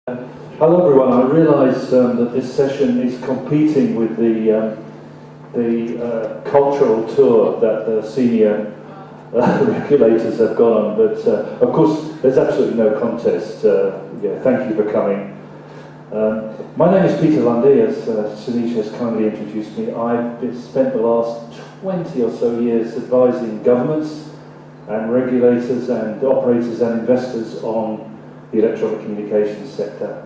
Hello everyone, I realise that this session is competing with the cultural tour that the senior regulators have gone on, but of course there's absolutely no contest. Thank you for coming. My name is Peter Lundy, as Sunita has kindly introduced me. I've spent the last 20 or so years advising governments and regulators and operators and investors on the electronic communications sector.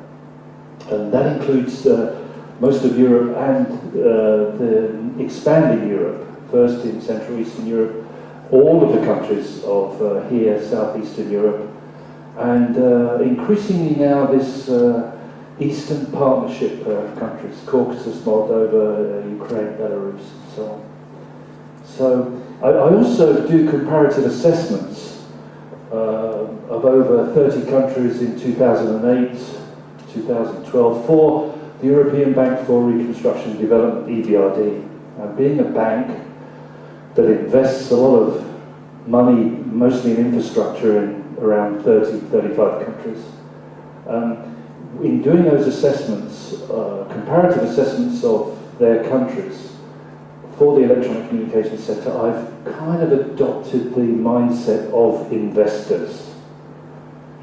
And that includes most of Europe and the expanding Europe, first in Central Eastern Europe, all of the countries of here, Southeastern Europe, and increasingly now this Eastern Partnership countries, Caucasus, Moldova, Ukraine, Belarus, and so on. So I also do comparative assessments of over 30 countries in 2008, 2012 for the European Bank for Reconstruction and Development, EBRD. And being a bank that invests a lot of money, mostly in infrastructure in around 35 countries, in doing those assessments, comparative assessments of their countries, for the electronic communications sector, I've kind of adopted the mindset of investors.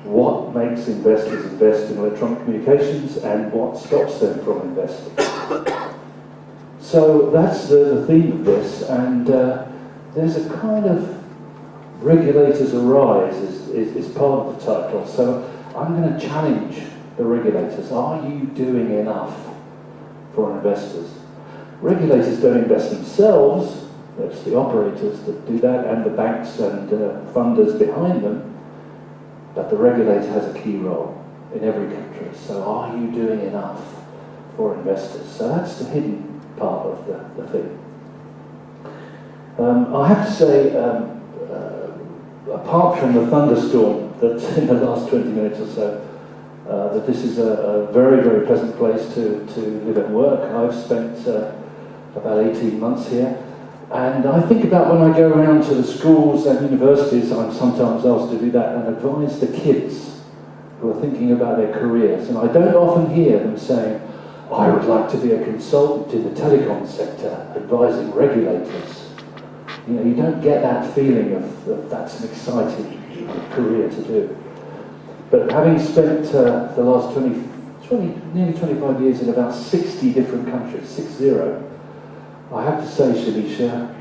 What makes investors invest in electronic communications and what stops them from investing? So that's the theme of this, and there's a kind of regulators arise is part of the title. So I'm going to challenge the regulators. Are you doing enough for investors? Regulators don't invest themselves, that's the operators that do that, and the banks and funders behind them, but the regulator has a key role in every country. So are you doing enough for investors? So that's the hidden part of the thing. I have to say, apart from the thunderstorm that's in the last 20 minutes or so, that this is a very, very pleasant place to live and work. I've spent about 18 months here, and I think about when I go around to the schools and universities, I'm sometimes asked to do that and advise the kids who are thinking about their careers, and I don't often hear them saying, I would like to be a consultant in the telecom sector, advising regulators. You know, you don't get that feeling of that's an exciting career to do. But having spent the last nearly 25 years in about 60 different countries, 60, I have to say, Shanisha,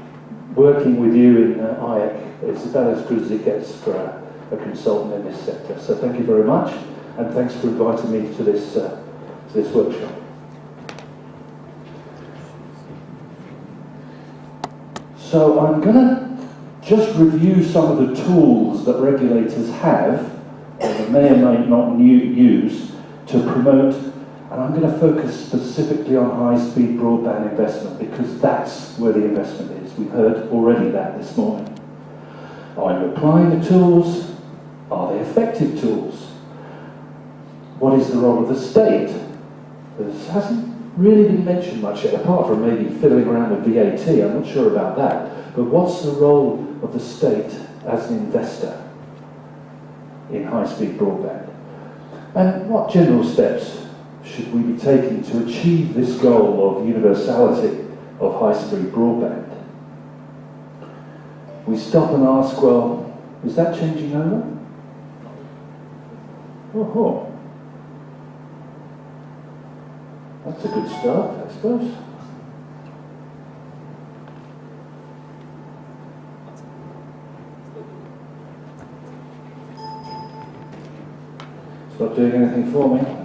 working with you in IEC is about as good as it gets for a consultant in this sector. So thank you very much, and thanks for inviting me to this workshop. So I'm going to just review some of the tools that regulators have, or they may or may not use, to promote. And I'm going to focus specifically on high-speed broadband investment because that's where the investment is. We've heard already that this morning. Are you applying the tools? Are they effective tools? What is the role of the state? This hasn't really been mentioned much yet, apart from maybe fiddling around with VAT. I'm not sure about that. But what's the role of the state as an investor in high-speed broadband? And what general steps should we be taking to achieve this goal of universality of high-speed broadband? We stop and ask, well, is that changing over? Oh, that's a good start, I suppose. It's not doing anything for me.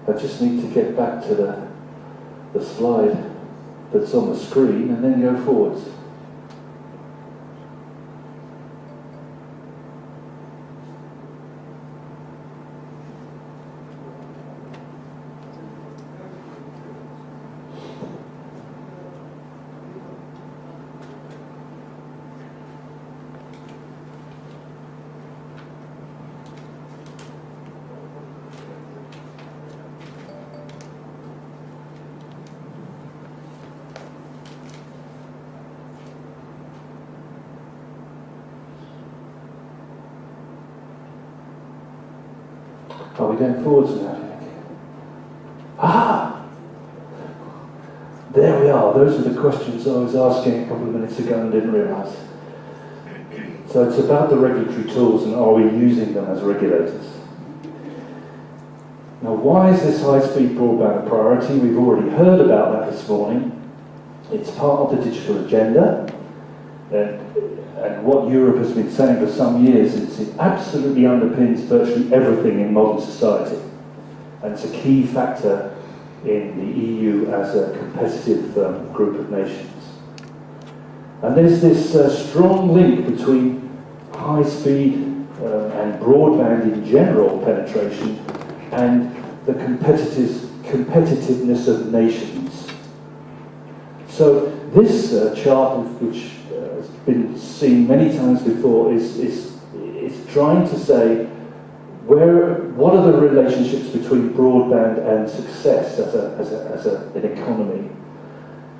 I just need to get back to the slide that's on the screen and then go forwards. Are we going forwards now, do you think? Ah! There we are. Those are the questions I was asking a couple of minutes ago and didn't realise. So it's about the regulatory tools and are we using them as regulators? Now, why is this high-speed broadband a priority? We've already heard about that this morning. It's part of the digital agenda, and what Europe has been saying for some years is it absolutely underpins virtually everything in modern society, and it's a key factor in the EU as a competitive group of nations. And there's this strong link between high-speed and broadband in general penetration and the competitiveness of nations. So this chart, which has been seen many times before, is trying to say what are the relationships between broadband and success as an economy.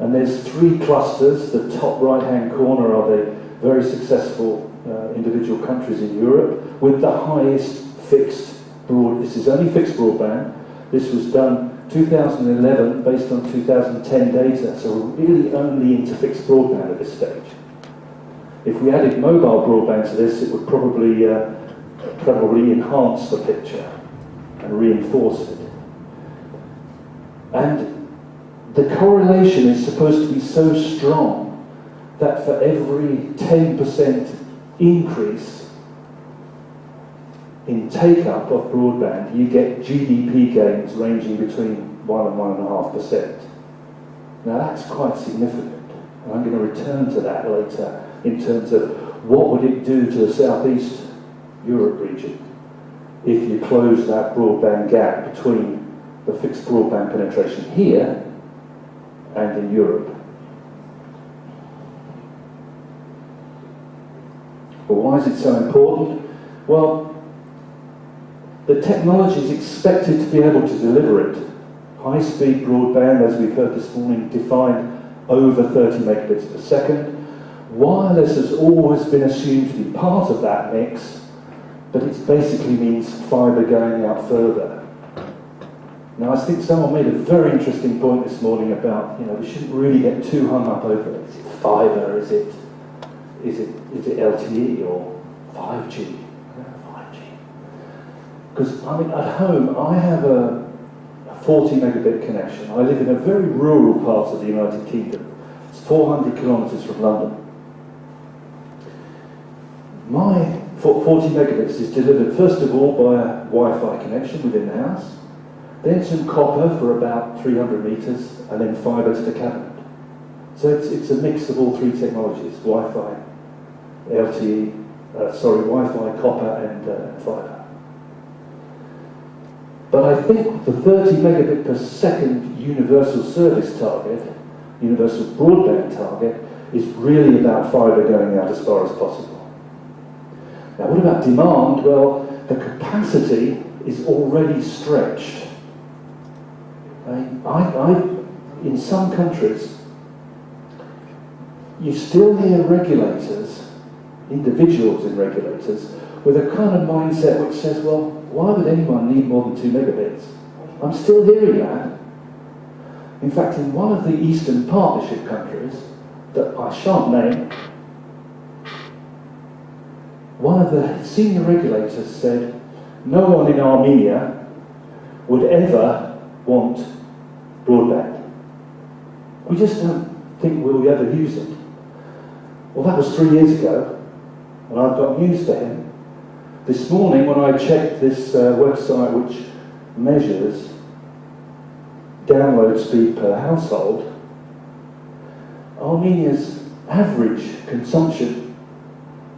And there's three clusters. The top right-hand corner are the very successful individual countries in Europe with the highest fixed this is only fixed broadband. This was done 2011 based on 2010 data, so we're really only into fixed broadband at this stage. If we added mobile broadband to this, it would probably enhance the picture and reinforce it. And the correlation is supposed to be so strong that for every 10% increase in take-up of broadband, you get GDP gains ranging between 1 and 1.5%. Now that's quite significant, and I'm going to return to that later in terms of what would it do to the Southeast Europe region if you close that broadband gap between the fixed broadband penetration here and in Europe. Well, why is it so important? Well, the technology is expected to be able to deliver it. High-speed broadband, as we've heard this morning, defined over 30 megabits per second. Wireless has always been assumed to be part of that mix, but it basically means fibre going out further. Now, I think someone made a very interesting point this morning about, we shouldn't really get too hung up over it. Is it fibre? Is it LTE or 5G? Because at home, I have a 40 megabit connection. I live in a very rural part of the United Kingdom. It's 400 kilometres from London. My 40 megabits is delivered first of all by a Wi-Fi connection within the house, then some copper for about 300 metres, and then fibre to the cabinet. So it's a mix of all three technologies: Wi-Fi, Wi-Fi, copper, and fibre. But I think the 30 megabit per second universal service target, universal broadband target, is really about fibre going out as far as possible. Now, what about demand? Well, the capacity is already stretched. In some countries, you still hear regulators, individuals in regulators, with a kind of mindset which says, well, why would anyone need more than 2 megabits? I'm still hearing that. In fact, in one of the Eastern Partnership countries, that I shan't name, one of the senior regulators said, no one in Armenia would ever want broadband. We just don't think we'll ever use it. Well, that was 3 years ago, and I've got news for him. This morning, when I checked this website which measures download speed per household, Armenia's average consumption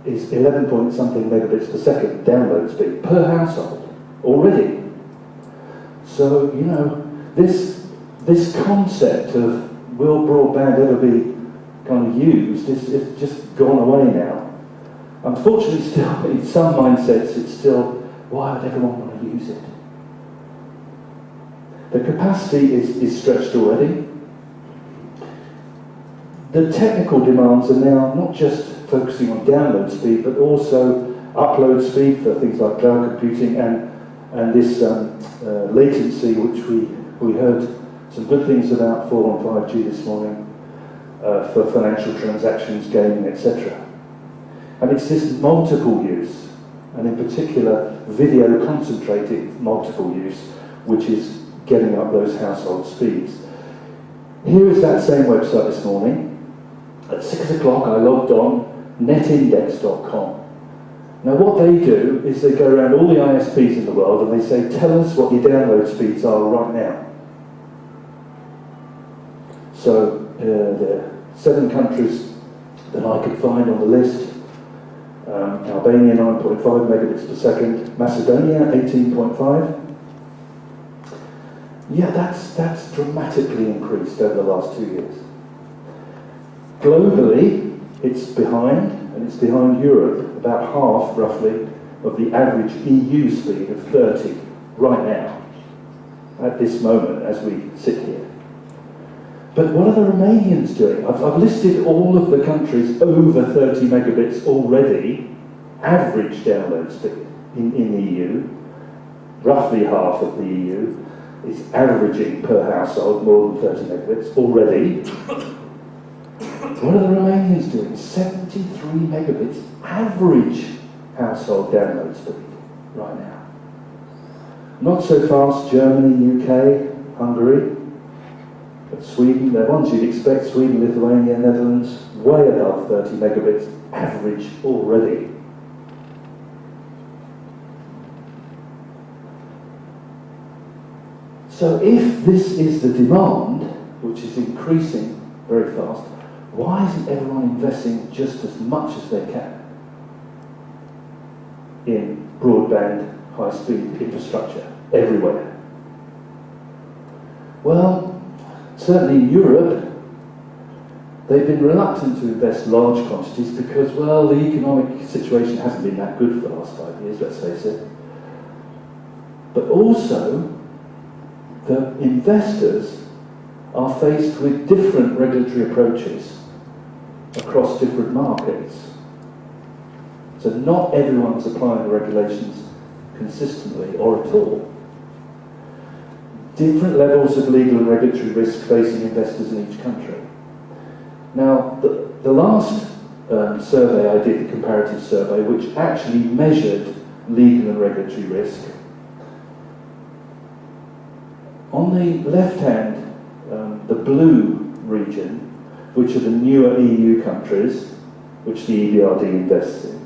is 11 point something megabits per second download speed per household already. So, this concept of will broadband ever be kind of used is just gone away now. Unfortunately, still, in some mindsets, it's still, why would everyone want to use it? The capacity is stretched already. The technical demands are now not just focusing on download speed, but also upload speed for things like cloud computing and and this latency, which we heard some good things about 4 and 5G this morning, for financial transactions, gaming, etc. And it's this multiple use, and in particular video concentrated multiple use, which is getting up those household speeds. Here is that same website this morning. At 6 o'clock I logged on, netindex.com. Now what they do is they go around all the ISPs in the world and they say, tell us what your download speeds are right now. So there are 7 countries that I could find on the list. Albania 9.5 megabits per second, Macedonia 18.5. Yeah, that's dramatically increased over the last 2 years. Globally, it's behind, and it's behind Europe, about half, roughly, of the average EU speed of 30 right now, at this moment, as we sit here. But what are the Romanians doing? I've listed all of the countries over 30 megabits already, average download speed in the EU. Roughly half of the EU is averaging per household more than 30 megabits already. What are the Romanians doing? 73 megabits average household download speed right now. Not so fast Germany, UK, Hungary, but Sweden, they're ones you'd expect, Sweden, Lithuania, Netherlands, way above 30 megabits average already. So if this is the demand, which is increasing very fast, why isn't everyone investing just as much as they can in broadband, high-speed infrastructure everywhere? Well, certainly in Europe, they've been reluctant to invest large quantities because, well, the economic situation hasn't been that good for the last 5 years, let's face it. But also, the investors are faced with different regulatory approaches across different markets. So not everyone is applying the regulations consistently or at all. Different levels of legal and regulatory risk facing investors in each country. Now, the last survey I did, the comparative survey, which actually measured legal and regulatory risk, on the left hand, the blue region, which are the newer EU countries, which the EBRD invests in,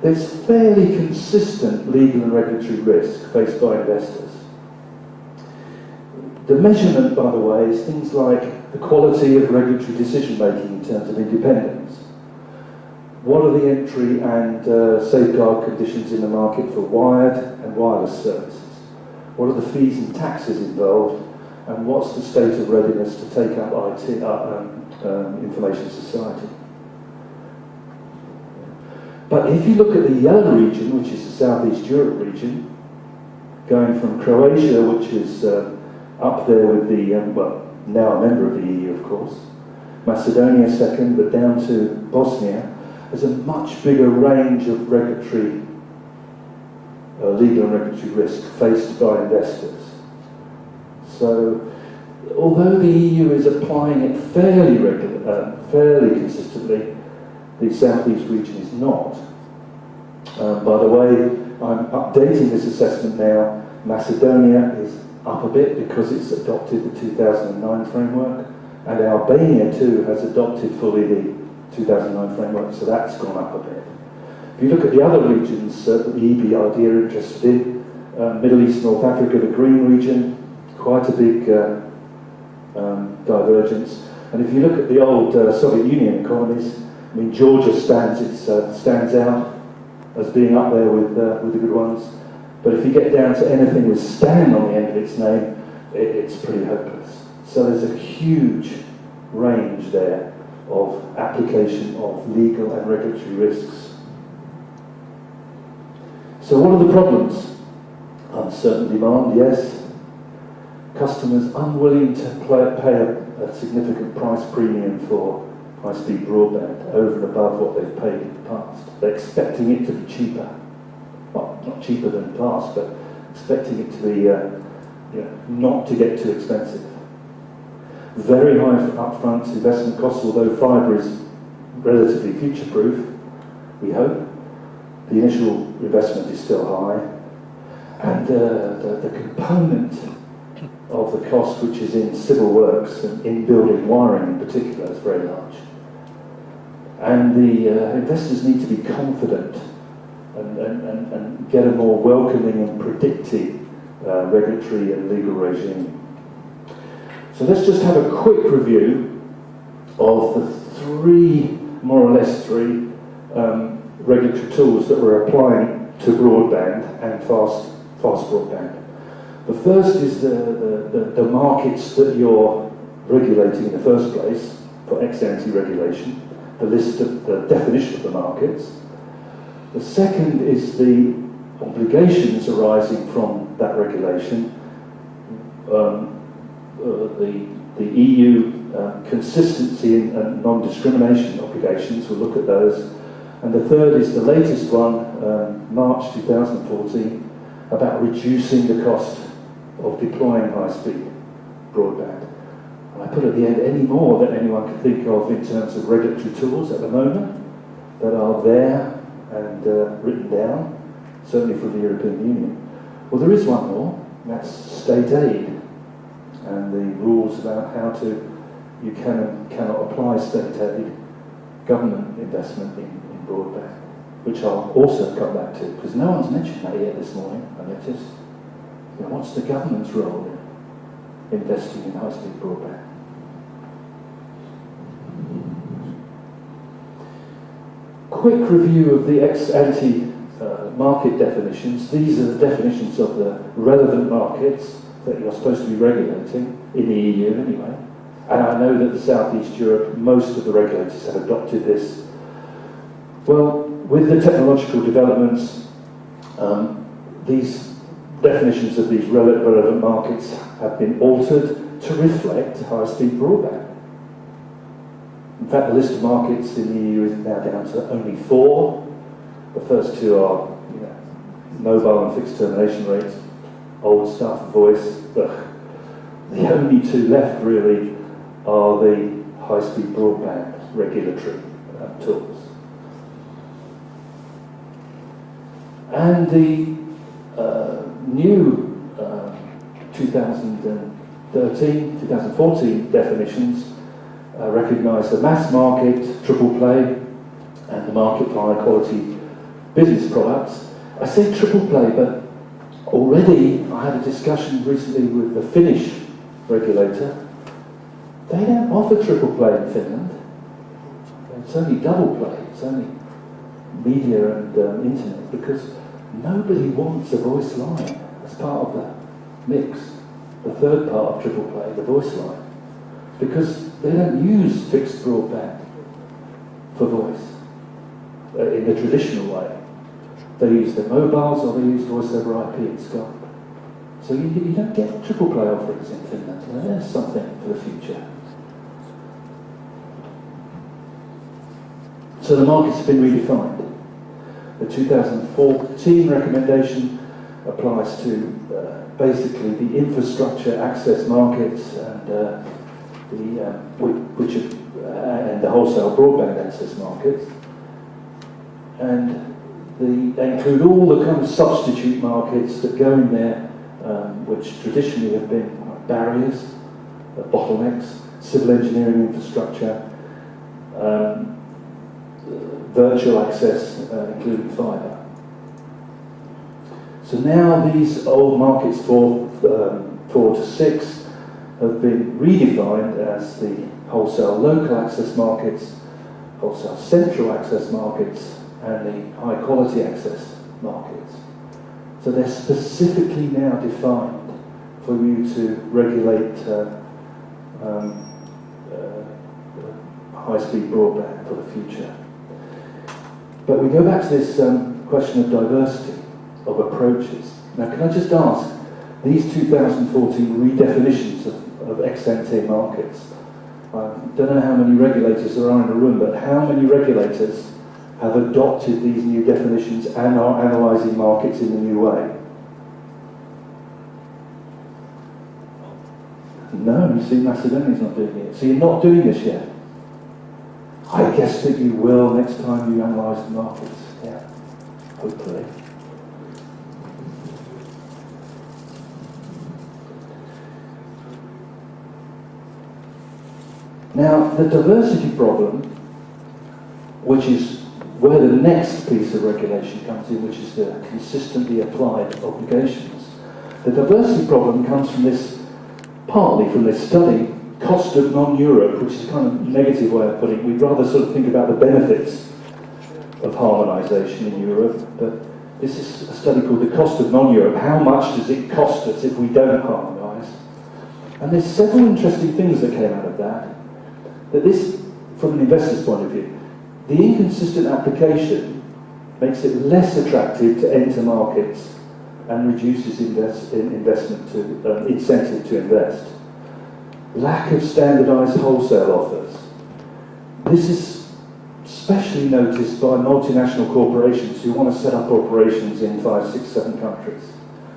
there's fairly consistent legal and regulatory risk faced by investors. The measurement, by the way, is things like the quality of regulatory decision-making in terms of independence. What are the entry and safeguard conditions in the market for wired and wireless services? What are the fees and taxes involved? And what's the state of readiness to take up IT, information society? But if you look at the yellow region, which is the Southeast Europe region, going from Croatia, which is up there with the, well, now a member of the EU, of course, Macedonia second, but down to Bosnia, there's a much bigger range of regulatory, legal and regulatory risk faced by investors. So, although the EU is applying it fairly consistently, the Southeast region is not. By the way, I'm updating this assessment now. Macedonia is up a bit because it's adopted the 2009 framework, and Albania too has adopted fully the 2009 framework, so that's gone up a bit. If you look at the other regions that the EBRD are interested in, Middle East, North Africa, the green region, quite a big divergence. And if you look at the old Soviet Union economies, I mean, Georgia stands out as being up there with the good ones. But if you get down to anything with Stan on the end of its name, it's pretty hopeless. So there's a huge range there of application of legal and regulatory risks. So what are the problems? Uncertain demand, yes. Customers unwilling to pay a significant price premium for high-speed broadband over and above what they've paid in the past. They're expecting it to be cheaper. Well, not cheaper than the past, but expecting it to be not to get too expensive. Very high upfront investment costs, although fibre is relatively future-proof, we hope. The initial investment is still high. And the component of the cost, which is in civil works and in building wiring in particular, is very large. And the investors need to be confident and get a more welcoming and predictive regulatory and legal regime. So let's just have a quick review of the more or less three regulatory tools that we're applying to broadband and fast broadband. The first is the markets that you're regulating in the first place for ex-ante regulation, the definition of the markets. The second is the obligations arising from that regulation, the EU consistency and non-discrimination obligations, we'll look at those. And the third is the latest one, March 2014, about reducing the cost of deploying high-speed broadband. And I put at the end any more that anyone can think of in terms of regulatory tools at the moment that are there and written down, certainly from the European Union. Well, there is one more, and that's state aid, and the rules about how you can and cannot apply state aid, government investment in broadband, which I'll also come back to, because no one's mentioned that yet this morning, I noticed. What's the government's role in investing in high-speed broadband? Quick review of the ex-ante market definitions. These are the definitions of the relevant markets that you're supposed to be regulating, in the EU anyway. And I know that the Southeast Europe, most of the regulators have adopted this. Well, with the technological developments, these definitions of these relevant markets have been altered to reflect high-speed broadband. In fact, the list of markets in the EU is now down to only 4. The first two are mobile and fixed termination rates, old stuff, voice. The only two left really are the high-speed broadband regulatory tools. And the new 2014 definitions recognise the mass market, triple play, and the market for high quality business products. I say triple play, but already I had a discussion recently with the Finnish regulator. They don't offer triple play in Finland. It's only double play. It's only media and internet, because nobody wants a voice line as part of the mix. The third part of triple play, the voice line, because they don't use fixed broadband for voice in the traditional way. They use their mobiles or they use voice over IP and Skype. So you don't get triple play offerings in Finland. There's something for the future. So the markets have been redefined. The 2014 recommendation applies to basically the infrastructure access markets and the wholesale broadband access markets, and they include all the kind of substitute markets that go in there, which traditionally have been barriers, bottlenecks, civil engineering infrastructure, virtual access, including fibre. So now these old markets 4 to 6 have been redefined as the wholesale local access markets, wholesale central access markets, and the high quality access markets. So they're specifically now defined for you to regulate high-speed broadband for the future. But we go back to this question of diversity of approaches. Now, can I just ask, these 2014 redefinitions of ex-ante markets, I don't know how many regulators there are in the room, but how many regulators have adopted these new definitions and are analysing markets in a new way? No, you see, Macedonia's not doing it. So you're not doing this yet. I guess that you will next time you analyse the markets. Yeah, hopefully. Now, the diversity problem, which is where the next piece of regulation comes in, which is the consistently applied obligations. The diversity problem comes from this, partly from this study, cost of non-Europe, which is a kind of negative way of putting it. We'd rather sort of think about the benefits of harmonisation in Europe, but this is a study called the cost of non-Europe. How much does it cost us if we don't harmonise? And there's several interesting things that came out of that. That this, from an investor's point of view, the inconsistent application makes it less attractive to enter markets and reduces investment to incentive to invest. Lack of standardised wholesale offers. This is especially noticed by multinational corporations who want to set up operations in 5, 6, 7 countries.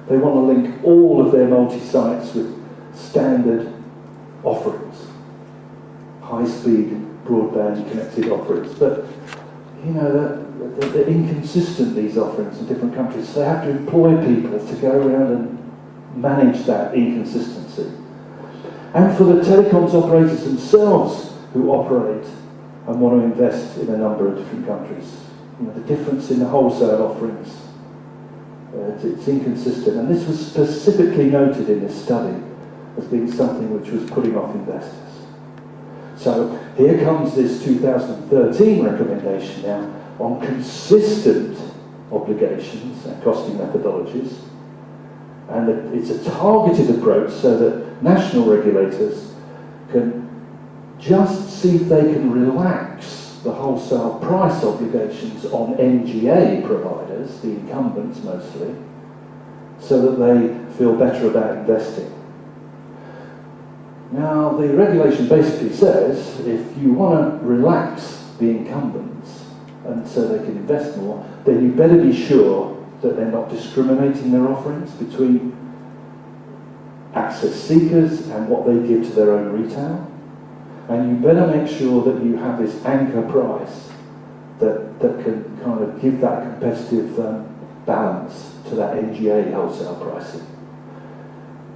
They want to link all of their multi-sites with standard offerings. High-speed, broadband connected offerings. But, you know, they're inconsistent, these offerings in different countries. So they have to employ people to go around and manage that inconsistency. And for the telecoms operators themselves who operate and want to invest in a number of different countries, you know, the difference in the wholesale offerings, it's inconsistent. And this was specifically noted in this study as being something which was putting off investors. So here comes this 2013 recommendation now on consistent obligations and costing methodologies. And it's a targeted approach so that national regulators can just see if they can relax the wholesale price obligations on NGA providers, the incumbents mostly, so that they feel better about investing. Now, the regulation basically says if you want to relax the incumbents and so they can invest more, then you better be sure that they're not discriminating their offerings between access seekers and what they give to their own retail. And you better make sure that you have this anchor price that can kind of give that competitive balance to that NGA wholesale pricing.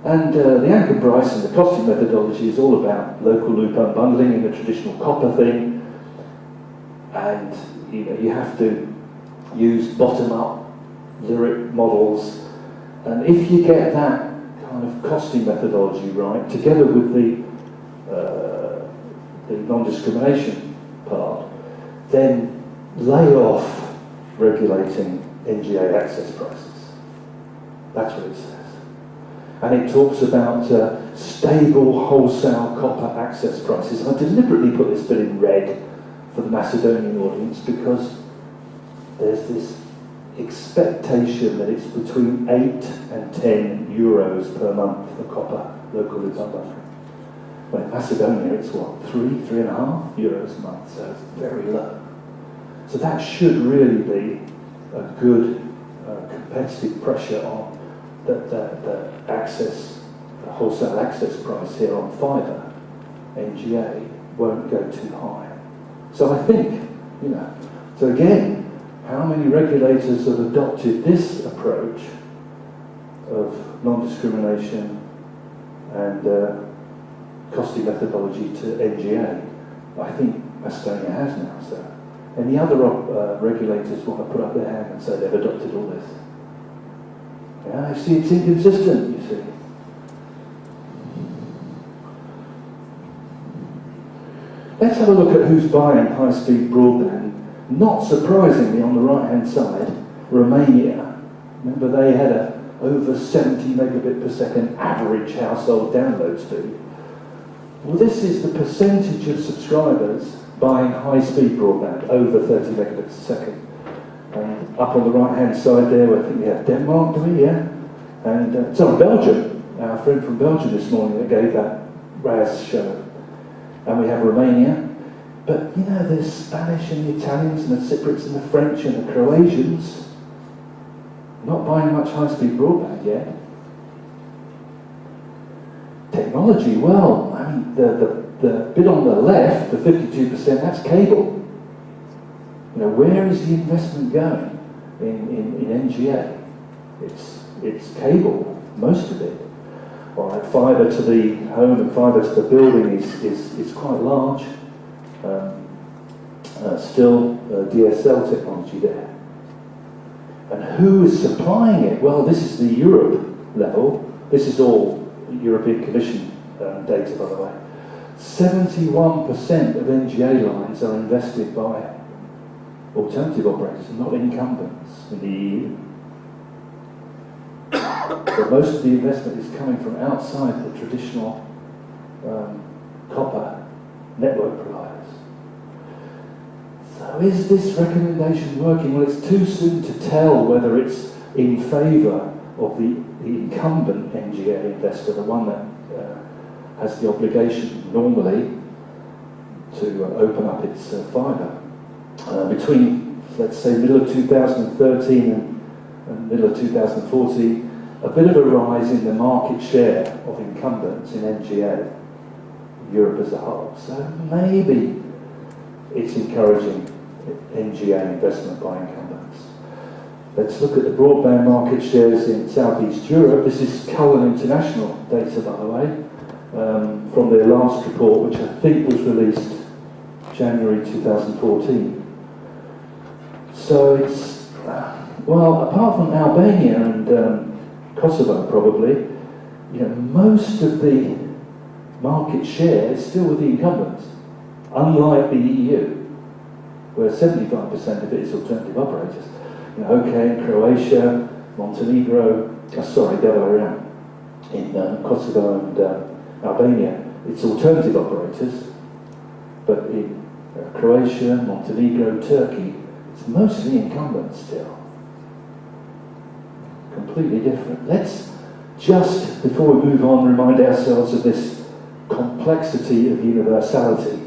And the anchor price and the costing methodology is all about local loop unbundling in the traditional copper thing. And you know, you have to use bottom-up lyric models. And if you get that kind of costing methodology right, together with the non-discrimination part, then lay off regulating NGA access prices. That's what it says. And it talks about stable wholesale copper access prices. I deliberately put this bit in red for the Macedonian audience because there's this expectation that it's between 8 and 10 euros per month for copper local loop unbundling. Well, in Macedonia it's what, 3.5 euros a month, so it's very low. So that should really be a good competitive pressure on the access, the wholesale access price here on fibre, NGA, won't go too high. So I think, you know, so again, how many regulators have adopted this approach of non-discrimination and costing methodology to NGA? I think Macedonia has now, so. Any other regulators want to put up their hand and say they've adopted all this? Yeah, you see, it's inconsistent, you see. Let's have a look at who's buying high-speed broadband. Not surprisingly, on the right-hand side, Romania. Remember, they had a over 70 megabit per second average household download speed. Well, this is the percentage of subscribers buying high-speed broadband, over 30 megabits a second. And up on the right-hand side there, I think we have Denmark, do we? Yeah. And sorry, Belgium. Our friend from Belgium this morning that gave that RAS show. And we have Romania. But, you know, there's Spanish and the Italians and the Cypriots and the French and the Croatians not buying much high-speed broadband yet. technology, well, I mean, the bit on the left, the 52%, that's cable. You know, where is the investment going in NGA? It's cable, most of it. All right, fibre to the home and fibre to the building is quite large. Still DSL technology there. And who is supplying it? Well, this is the Europe level. This is all European Commission data, by the way. 71% of NGA lines are invested by alternative operators, not incumbents in the EU. So most of the investment is coming from outside the traditional copper network providers. So is this recommendation working? Well, it's too soon to tell whether it's in favour of the incumbent NGA investor, the one that has the obligation normally to open up its fibre. Between, let's say, middle of 2013 and middle of 2014, a bit of a rise in the market share of incumbents in NGA, Europe as a whole. So maybe it's encouraging NGA investment by incumbents. Let's look at the broadband market shares in Southeast Europe. This is Cullen International data, by the way, from their last report, which I think was released January 2014. So it's, well, apart from Albania and Kosovo probably, you know, most of the market share is still with the incumbents, unlike the EU, where 75% of it is alternative operators. You know, okay, in Croatia, Montenegro, the other way around. In Kosovo and Albania, it's alternative operators, but in Croatia, Montenegro, Turkey, it's mostly incumbents still. Completely different. Let's just, before we move on, remind ourselves of this complexity of universality.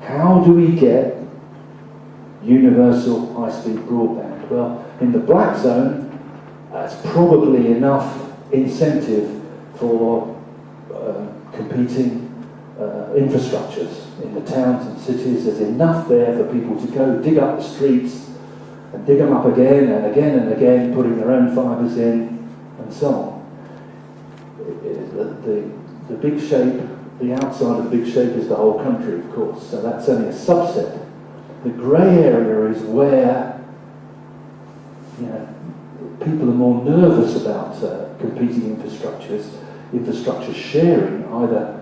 How do we get universal high-speed broadband? Well, in the black zone, it's probably enough incentive for competing infrastructures in the towns and cities. There's enough there for people to go dig up the streets and dig them up again and again and again, putting their own fibres in and so on. The big shape, the outside of the big shape is the whole country, of course, so that's only a subset. The grey area is where, you know, people are more nervous about competing infrastructures, infrastructure sharing, either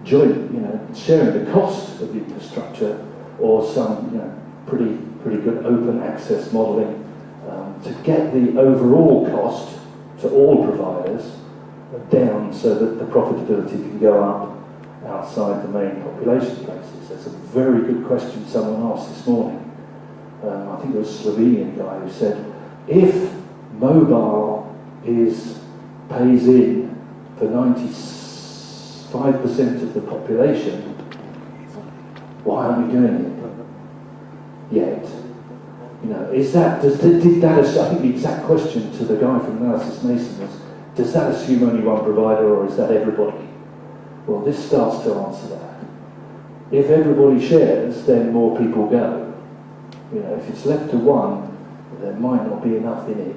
joint, you know, sharing the cost of the infrastructure, or some, you know, pretty good open access modelling to get the overall cost to all providers down so that the profitability can go up outside the main population places. That's a very good question someone asked this morning. I think it was a Slovenian guy who said, if mobile pays in for 95% of the population, why aren't we doing it yet? You know, I think the exact question to the guy from Analysis Mason was, does that assume only one provider, or is that everybody? Well, this starts to answer that. If everybody shares, then more people go. You know, if it's left to one, there might not be enough in it.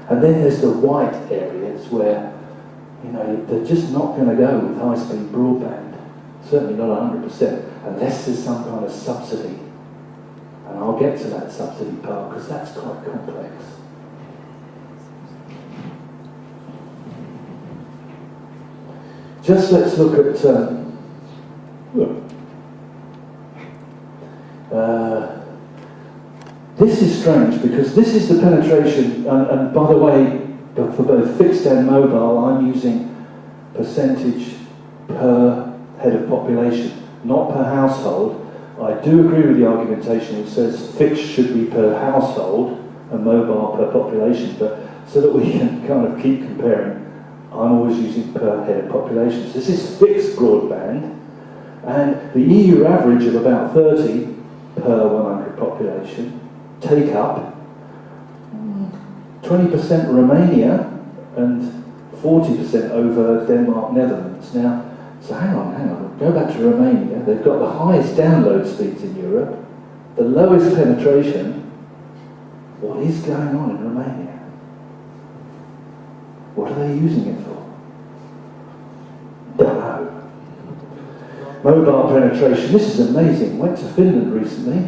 And then there's the white areas where, you know, they're just not going to go with high-speed broadband. Certainly not 100%, unless there's some kind of subsidy. And I'll get to that subsidy part, because that's quite complex. Just let's look at this is strange, because this is the penetration, and by the way, for both fixed and mobile, I'm using percentage per head of population, not per household. I do agree with the argumentation which says fixed should be per household and mobile per population, but so that we can kind of keep comparing, I'm always using per head of population. So this is fixed broadband, and the EU average of about 30 per 100 population. Take up 20% Romania and 40% over Denmark, Netherlands. Now, so hang on, go back to Romania. They've got the highest download speeds in Europe, the lowest penetration. What is going on in Romania? What are they using it for? Don't know. Mobile penetration, this is amazing. Went to Finland recently,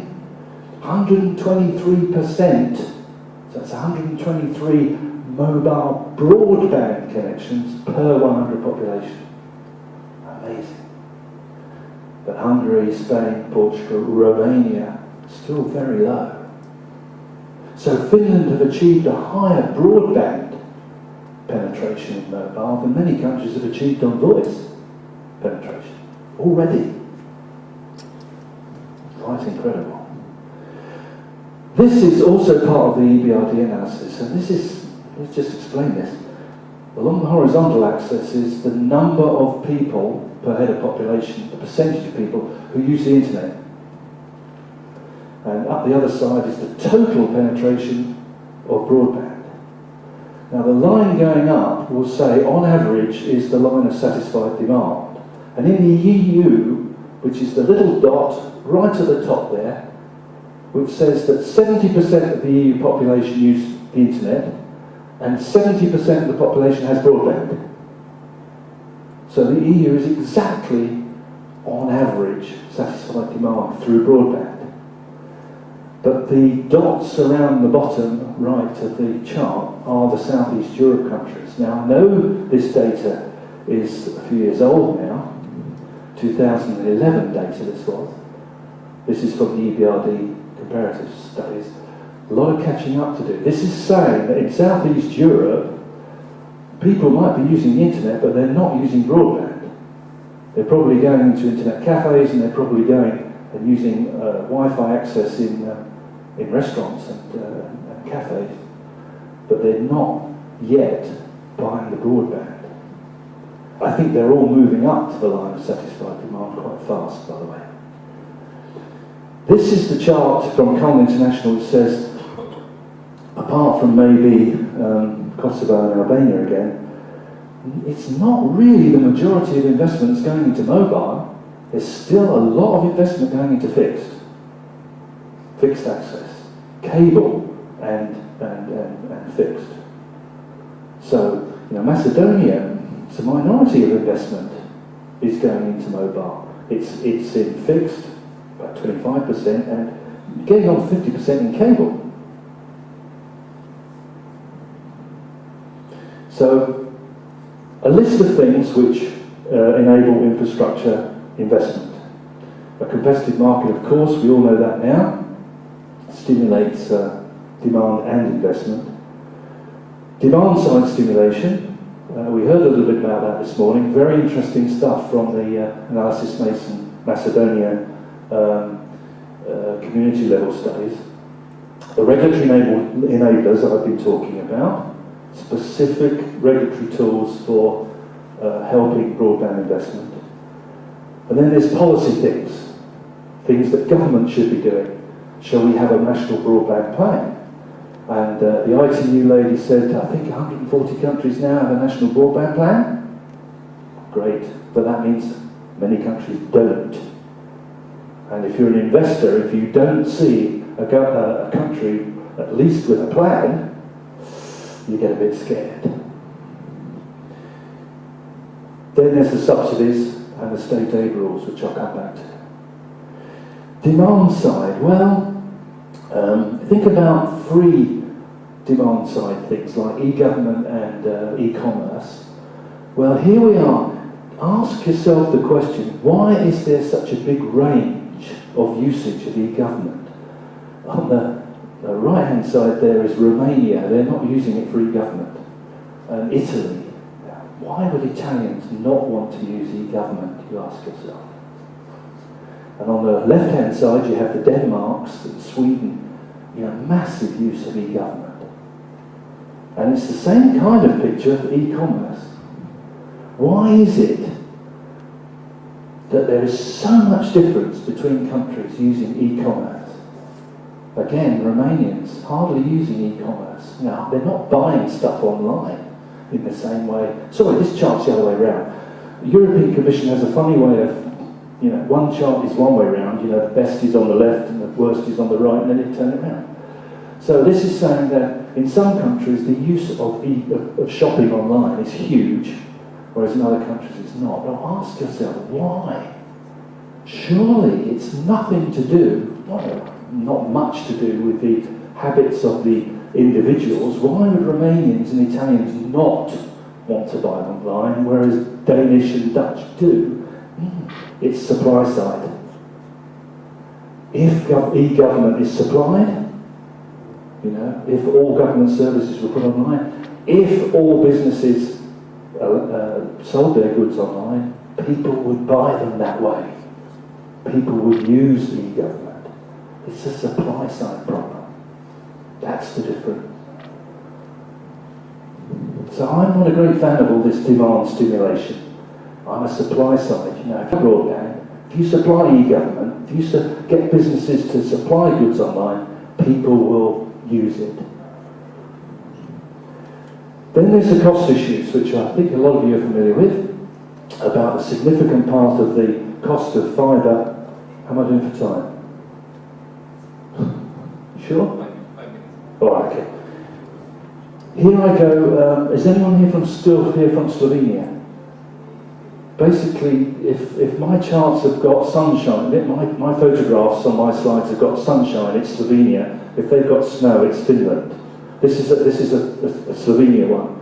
123%. So that's 123 mobile broadband connections per 100 population. Amazing. But Hungary, Spain, Portugal, Romania, still very low. So Finland have achieved a higher broadband penetration in mobile than many countries have achieved on voice penetration already. Quite incredible. This is also part of the EBRD analysis, and this is, let's just explain this. Along the horizontal axis is the number of people per head of population, the percentage of people who use the internet. And up the other side is the total penetration of broadband. Now the line going up will say, on average, is the line of satisfied demand. And in the EU, which is the little dot right at the top there, which says that 70% of the EU population use the internet, and 70% of the population has broadband. So the EU is exactly, on average, satisfied demand through broadband. But the dots around the bottom right of the chart are the Southeast Europe countries. Now I know this data is a few years old now, 2011 data this was. This is from the EBRD comparative studies. A lot of catching up to do. This is saying that in Southeast Europe, people might be using the internet, but they're not using broadband. They're probably going into internet cafes, and they're probably going and using Wi-Fi access in restaurants and cafes, but they're not yet buying the broadband. I think they're all moving up to the line of satisfied demand quite fast, by the way. This is the chart from Cullen International which says, apart from maybe Kosovo and Albania again, it's not really the majority of investment that's going into mobile. There's still a lot of investment going into fixed access, cable and fixed. So, Macedonia, it's a minority of investment is going into mobile. It's in fixed, about 25%, and getting on 50% in cable. So, a list of things which enable infrastructure investment. A competitive market, of course, we all know that now, stimulates demand and investment. Demand side stimulation, we heard a little bit about that this morning. Very interesting stuff from the Analysis Macedonia community level studies. The regulatory enablers that I've been talking about, specific regulatory tools for helping broadband investment. And then there's policy things that government should be doing. Shall we have a national broadband plan? And the ITU lady said, I think 140 countries now have a national broadband plan. Great, but that means many countries don't. And if you're an investor, if you don't see a country at least with a plan, you get a bit scared. Then there's the subsidies and the state aid rules, which I'll come back to. Demand side, well, think about free demand side things like e-government and e-commerce. Well, here we are. Ask yourself the question, why is there such a big range of usage of e-government? On the right-hand side there is Romania. They're not using it for e-government. And Italy. Why would Italians not want to use e-government, you ask yourself? And on the left-hand side, you have the Denmarks and Sweden, massive use of e-government. And it's the same kind of picture for e-commerce. Why is it that there is so much difference between countries using e-commerce? Again, Romanians hardly using e-commerce. They're not buying stuff online. in the same way. Sorry, this chart's the other way around. The European Commission has a funny way of, one chart is one way around, the best is on the left and the worst is on the right, and then you turn it around. So this is saying that in some countries the use of shopping online is huge, whereas in other countries it's not. But ask yourself, why? Surely it's nothing to do, not much to do with the habits of the individuals. Why would Romanians and Italians not want to buy online, whereas Danish and Dutch do? It's supply side. If e-government is supplied, if all government services were put online, if all businesses sold their goods online, people would buy them that way. People would use e-government. It's a supply side problem. That's the difference. So I'm not a great fan of all this demand stimulation. I'm a supply side, broadband. If you supply e-government, if you get businesses to supply goods online, people will use it. Then there's the cost issues, which I think a lot of you are familiar with, about a significant part of the cost of fibre. How am I doing for time? Sure? All right, okay. Here I go. Is anyone here still here from Slovenia? Basically, if my charts have got sunshine, my photographs on my slides have got sunshine, it's Slovenia. If they've got snow, it's Finland. This is a Slovenia one.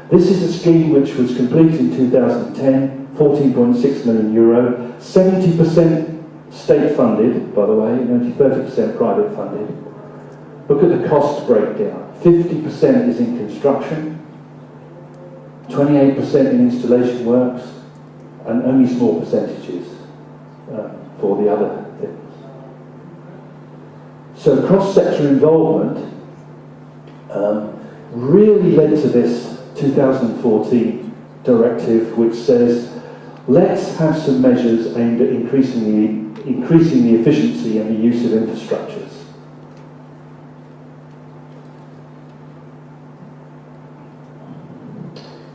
This is a scheme which was completed in 2010, 14.6 million euro, 70% state funded, by the way, and only 30% private funded. Look at the cost breakdown. 50% is in construction, 28% in installation works, and only small percentages for the other things. So cross-sector involvement really led to this 2014 directive, which says, let's have some measures aimed at increasing the efficiency and the use of infrastructures.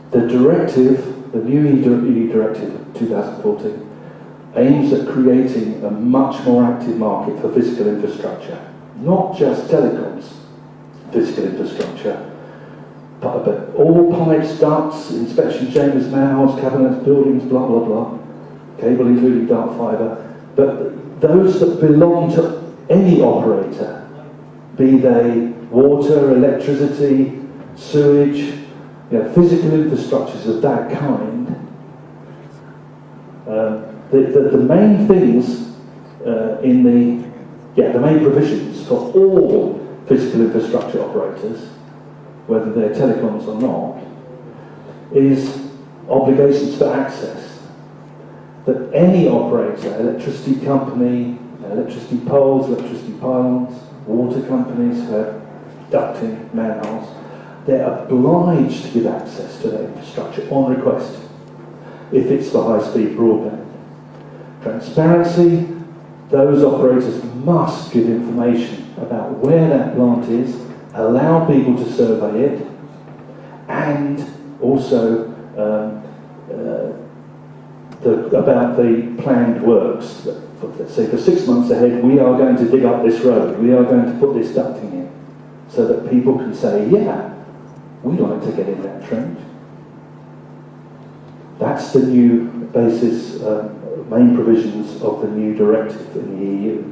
The directive, the new EU directive of 2014, aims at creating a much more active market for physical infrastructure, not just telecoms physical infrastructure, but all pipes, ducts, inspection chambers, manholes, cabinets, buildings, blah, blah, blah, cable including dark fibre, but those that belong to any operator, be they water, electricity, sewage, physical infrastructures of that kind. The main things the main provisions for all physical infrastructure operators, whether they're telecoms or not, is obligations for access. That any operator, electricity company, electricity poles, electricity pylons, water companies who have ducting, manholes, they're obliged to give access to their infrastructure on request, if it's for high-speed broadband. Transparency, those operators must give information about where that plant is, allow people to survey it, and also about the planned works. Let's say for 6 months ahead, we are going to dig up this road, we are going to put this ducting in, so that people can say, yeah, we'd like to get in that trench. That's the new basis, main provisions of the new directive in the EU.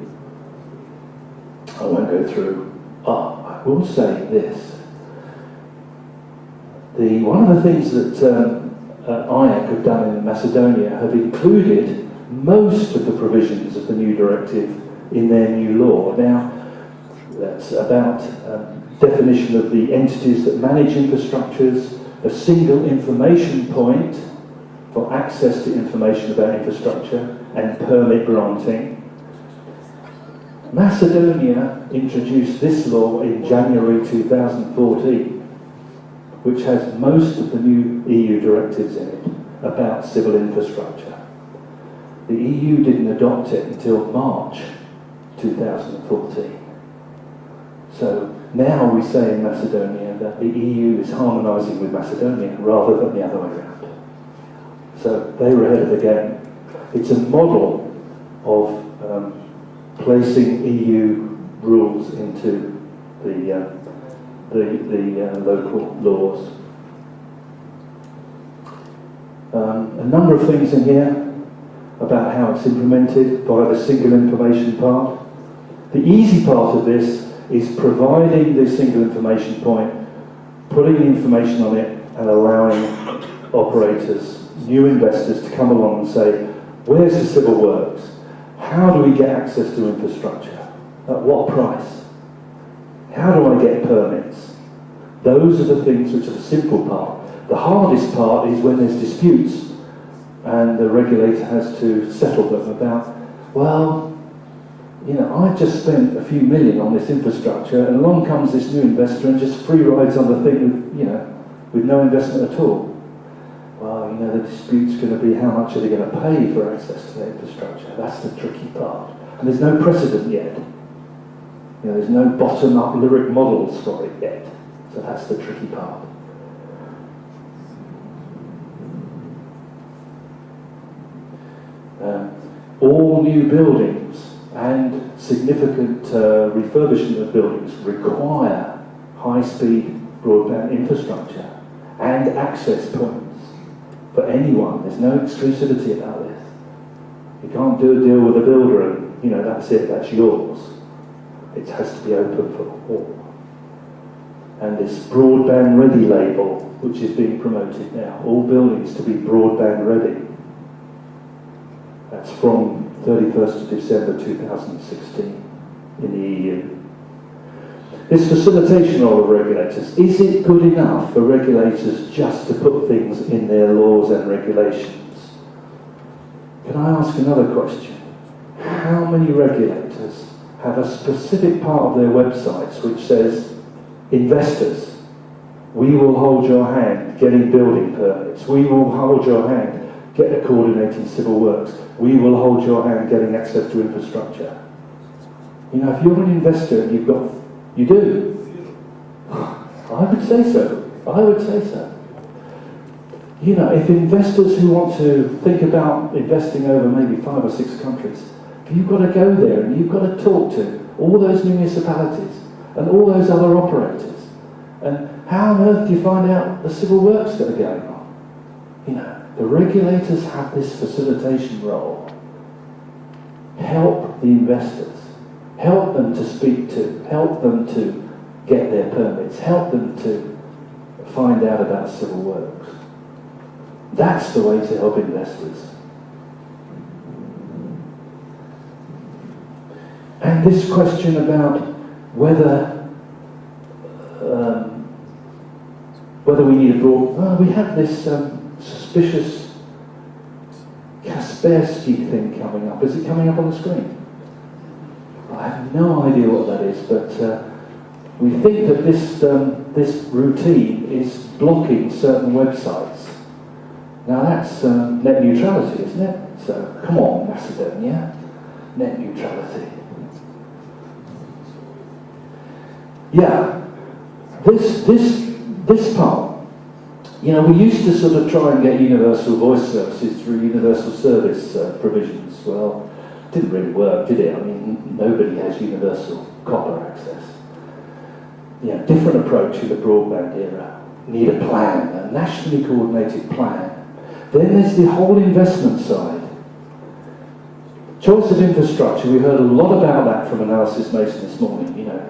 I won't go through. I will say this. One of the things that IAC have done in Macedonia have included most of the provisions of the new directive in their new law. Now, that's about definition of the entities that manage infrastructures, a single information point for access to information about infrastructure, and permit granting. Macedonia introduced this law in January 2014, which has most of the new EU directives in it about civil infrastructure. The EU didn't adopt it until March 2014. So now we say in Macedonia that the EU is harmonising with Macedonia rather than the other way around. So they were ahead of the game. It's a model of placing EU rules into the local laws. A number of things in here about how it's implemented via the single information part. The easy part of this is providing the single information point, putting the information on it and allowing operators, new investors to come along and say, where's the civil works? How do we get access to infrastructure? At what price? How do I get permits? Those are the things which are the simple part. The hardest part is when there's disputes and the regulator has to settle them about, well, you know, I've just spent a few million on this infrastructure and along comes this new investor and just free rides on the thing with, you know, with no investment at all. Well, you know, the dispute's going to be how much are they going to pay for access to the infrastructure. That's the tricky part. And there's no precedent yet. You know, there's no bottom-up lyric models for it yet. So that's the tricky part. All new buildings and significant refurbishment of buildings require high-speed broadband infrastructure and access points for anyone. There's no exclusivity about this. You can't do a deal with a builder and, you know, that's it, that's yours. It has to be open for all. And this broadband ready label, which is being promoted now, all buildings to be broadband ready. That's from 31st of December 2016 in the EU. This facilitation role of regulators, is it good enough for regulators just to put things in their laws and regulations? Can I ask another question? How many regulators have a specific part of their websites which says, investors, we will hold your hand getting building permits, we will hold your hand get coordinating civil works, we will hold your hand getting access to infrastructure? You know, if you're an investor and you've got, you do. I would say so. I would say so. You know, if investors who want to think about investing over maybe 5 or 6 countries, you've got to go there and you've got to talk to all those municipalities and all those other operators. And how on earth do you find out the civil works that are going on? You know, the regulators have this facilitation role. Help the investors. Help them to speak to. Help them to get their permits. Help them to find out about civil works. That's the way to help investors. And this question about whether we need a broad... we have this suspicious Kaspersky thing coming up. Is it coming up on the screen? I have no idea what that is, but we think that this routine is blocking certain websites. Now that's net neutrality, isn't it? So come on, Macedonia, net neutrality. Yeah, this part, you know, we used to sort of try and get universal voice services through universal service provisions. Well, it didn't really work, did it? I mean, nobody has universal copper access. Yeah, different approach in the broadband era. Need a plan, a nationally coordinated plan. Then there's the whole investment side. Choice of infrastructure, we heard a lot about that from Analysis Mason this morning. You know,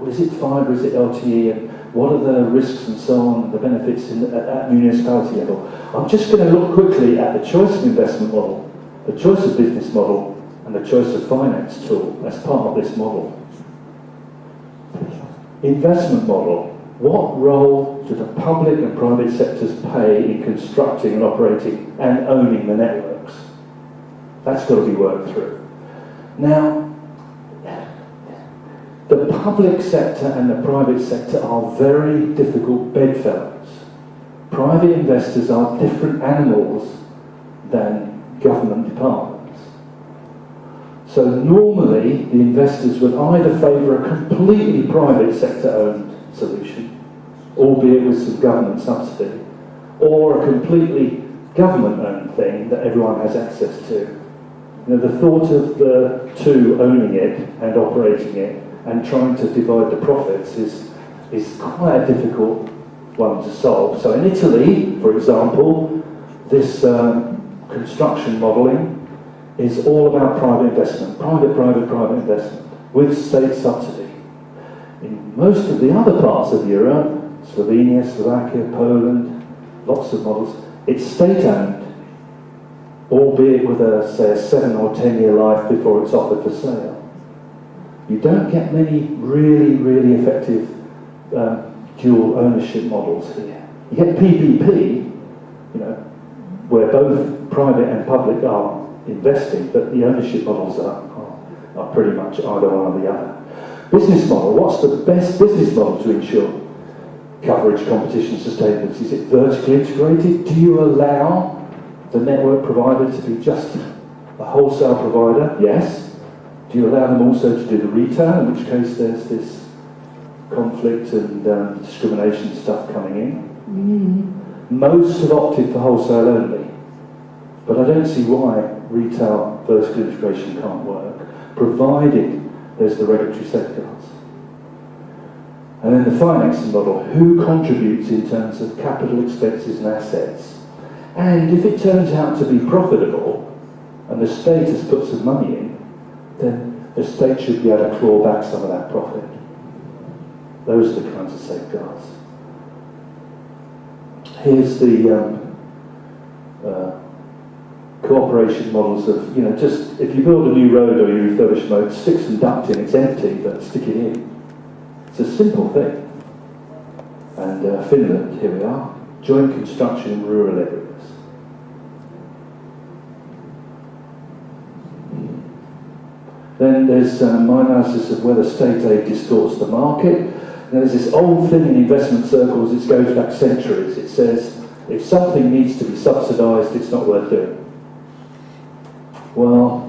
is it fibre, is it LTE, and what are the risks and so on, the benefits at municipality level? I'm just going to look quickly at the choice of investment model, the choice of business model, and the choice of finance tool as part of this model. Investment model. What role do the public and private sectors play in constructing and operating and owning the networks? That's got to be worked through. Now, the public sector and the private sector are very difficult bedfellows. Private investors are different animals than government departments. So normally, the investors would either favour a completely private sector-owned solution, albeit with some government subsidy, or a completely government-owned thing that everyone has access to. You know, the thought of the two owning it and operating it and trying to divide the profits is quite a difficult one to solve. So in Italy, for example, this construction modelling is all about private investment, private investment, with state subsidy. In most of the other parts of Europe, Slovenia, Slovakia, Poland, lots of models, it's state-owned, albeit with say, a 7 or 10 year life before it's offered for sale. You don't get many really effective dual ownership models here. You get PPP, you know, where both private and public are investing, but the ownership models are pretty much either one or the other. Business model, what's the best business model to ensure coverage, competition, sustainability? Is it vertically integrated? Do you allow the network provider to be just a wholesale provider? Yes. Do you allow them also to do the retail, in which case there's this conflict and discrimination stuff coming in? Most have opted for wholesale only, but I don't see why retail vertical integration can't work, provided there's the regulatory safeguards. And then the financing model, who contributes in terms of capital expenses and assets? And if it turns out to be profitable, and the state has put some money in, then the state should be able to claw back some of that profit. Those are the kinds of safeguards. Here's the cooperation models of, you know, just if you build a new road or you refurbish a road, stick some duct in, it's empty, but stick it in. It's a simple thing. And Finland, here we are, joint construction in rural areas. Then there's my analysis of whether state aid distorts the market. And there's this old thing in investment circles, it goes back centuries. It says, if something needs to be subsidised, it's not worth doing. Well,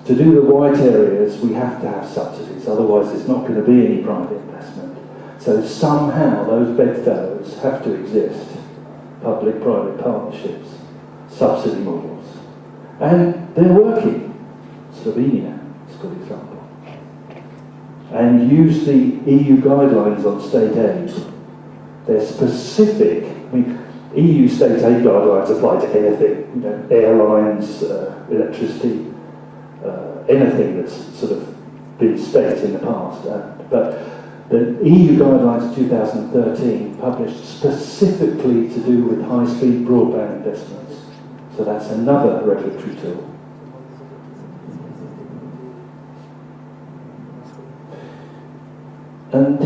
to do the white areas, we have to have subsidies, otherwise there's not going to be any private investment. So somehow those bedfellows have to exist. Public-private partnerships, subsidy models. And they're working. Slovenia, good example, and use the EU guidelines on state aid. They're specific. I mean, EU state aid guidelines apply to anything, you know, airlines, electricity, anything that's sort of been state in the past. But the EU guidelines 2013 published specifically to do with high-speed broadband investments. So that's another regulatory tool. And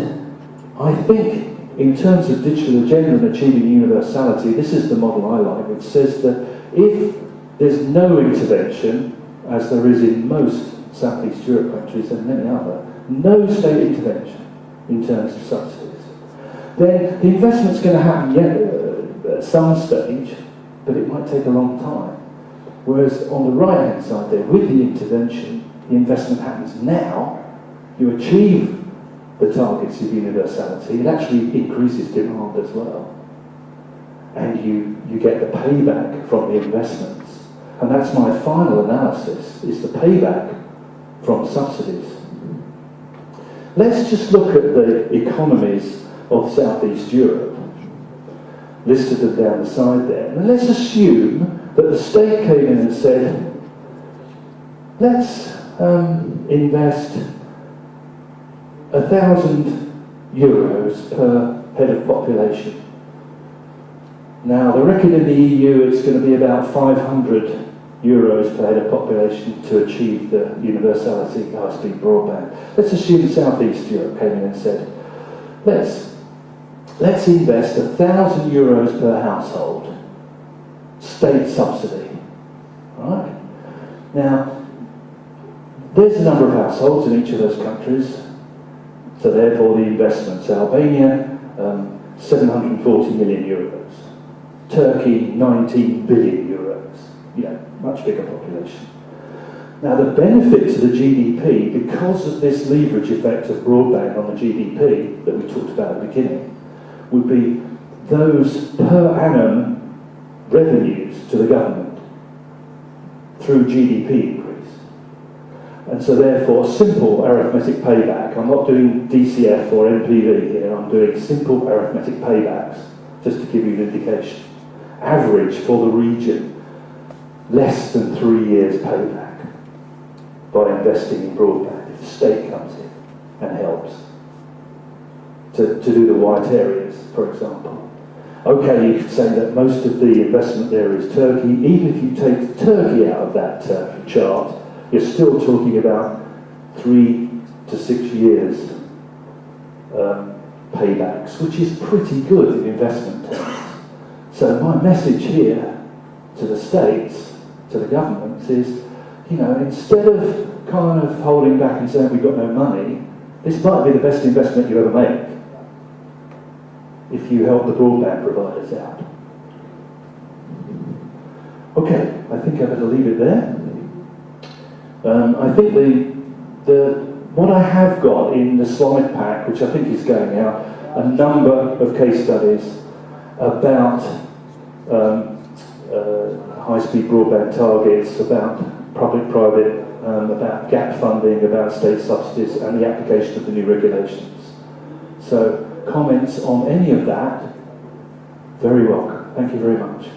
I think, in terms of digital agenda and achieving universality, this is the model I like, which says that if there's no intervention, as there is in most Southeast Europe countries and many other, no state intervention in terms of subsidies, then the investment's going to happen at some stage, but it might take a long time. Whereas on the right-hand side there, with the intervention, the investment happens now, you achieve the targets of universality, it actually increases demand as well. And you get the payback from the investments. And that's my final analysis, is the payback from subsidies. Let's just look at the economies of Southeast Europe, listed them down the side there. And let's assume that the state came in and said, let's invest €1,000 per head of population. Now, they reckon in the EU it's going to be about €500 per head of population to achieve the universality high-speed broadband. Let's assume Southeast Europe came in and said, let's invest €1,000 per household, state subsidy. Right? Now, there's a number of households in each of those countries. So therefore the investments, Albania, €740 million. Turkey, €19 billion. Yeah, much bigger population. Now the benefit to the GDP, because of this leverage effect of broadband on the GDP that we talked about at the beginning, would be those per annum revenues to the government through GDP increase. And so therefore, simple arithmetic payback, I'm not doing DCF or NPV here, I'm doing simple arithmetic paybacks, just to give you an indication. Average for the region, less than 3 years payback by investing in broadband, if the state comes in and helps to do the white areas, for example. Okay, you could say that most of the investment there is Turkey. Even if you take Turkey out of that chart, you're still talking about 3 to 6 years paybacks, which is pretty good in investment terms. So my message here to the states, to the governments is, you know, instead of kind of holding back and saying we've got no money, this might be the best investment you ever make if you help the broadband providers out. Okay, I think I better leave it there. I think what I have got in the slide pack, which I think is going out, a number of case studies about high-speed broadband targets, about public-private, about gap funding, about state subsidies, and the application of the new regulations. So comments on any of that, very welcome. Thank you very much.